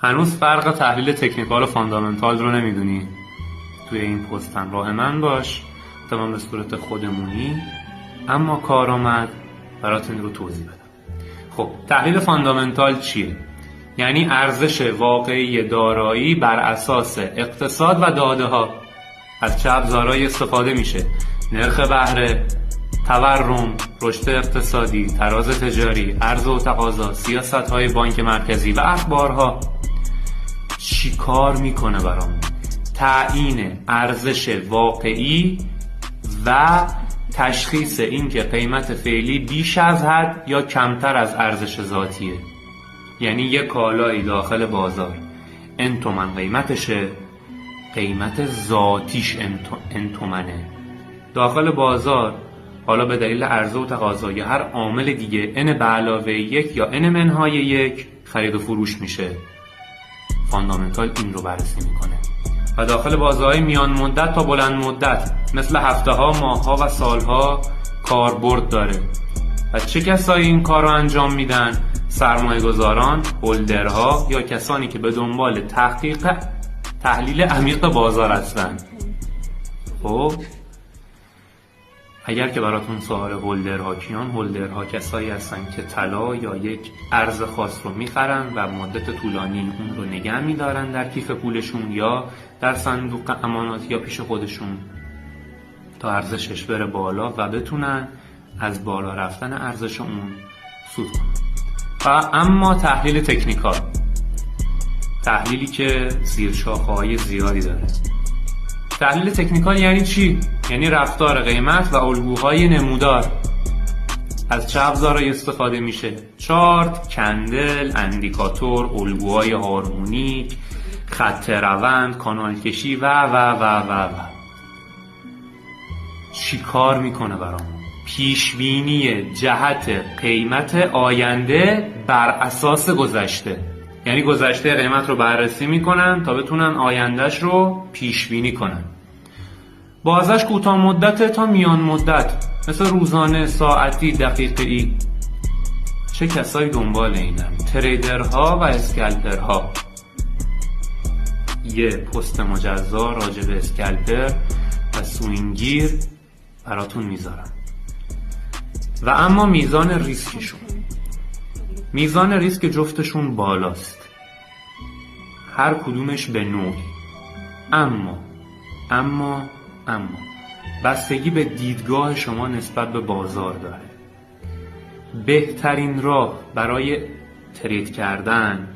هنوز فرق تحلیل تکنیکال و فاندامنتال رو نمیدونی؟ توی این پست همراه من باش تا من به صورت خودمونی اما کارآمد برات این رو توضیح بدم. خب تحلیل فاندامنتال چیه؟ یعنی ارزش واقعی دارایی بر اساس اقتصاد و داده ها. از چه ابزارهایی استفاده میشه؟ نرخ بهره، تورم، رشد اقتصادی، تراز تجاری، عرضه و تقاضا، سیاست‌های بانک مرکزی و اخبارها. چی کار میکنه برامون؟ تعیین ارزش واقعی و تشخیص این که قیمت فعلی بیش از حد یا کمتر از ارزش ذاتیه. یعنی یک کالایی داخل بازار ان تومن قیمتشه، قیمت ذاتیش ان تومنه. داخل بازار حالا به دلیل عرضه و تقاضا یا هر عامل دیگه n به علاوه 1 یا n منهای 1 خرید و فروش میشه. فاندامنتال این رو بررسی میکنه و داخل بازارهای میان مدت تا بلند مدت مثل هفته ها، ماه ها و سال ها کاربرد داره. و چه کسایی این کار رو انجام میدن؟ سرمایه گذاران، هولدرها یا کسانی که به دنبال تحلیل عمیق بازار هستن. خب اگر که براتون سوال هولدرها کیان، هولدرها کسایی هستن که طلا یا یک ارز خاص رو میخرن و مدت طولانی اون رو نگه میدارن در کیف پولشون یا در صندوق امانات یا پیش خودشون تا ارزشش بره بالا و بتونن از بالا رفتن ارزش اون سود کنن. و اما تحلیل تکنیکال، تحلیلی که زیرشاخه‌های زیادی داره. تحلیل تکنیکال یعنی چی؟ یعنی رفتار قیمت و الگوهای نمودار. از چه ابزارهایی استفاده میشه؟ چارت، کندل، اندیکاتور، الگوهای هارمونیک، خط روند، کانال کشی و چی کار میکنه برامون؟ پیشبینی جهت قیمت آینده بر اساس گذشته. یعنی گذشته قیمت رو بررسی میکنن تا بتونن آیندهش رو پیش بینی کنن. بازش کوتاه مدت تا میان مدت، مثل روزانه، ساعتی، دقیقه‌ای. چه کسایی دنبال اینن؟ تریدرها و اسکالپرها. یه پست مجزا راجع به اسکالپر و سوینگیر براتون میذارم. و اما میزان ریسکشون، میزان ریسک جفتشون بالاست، هر کدومش به نوعی. اما بستگی به دیدگاه شما نسبت به بازار داره. بهترین راه برای ترید کردن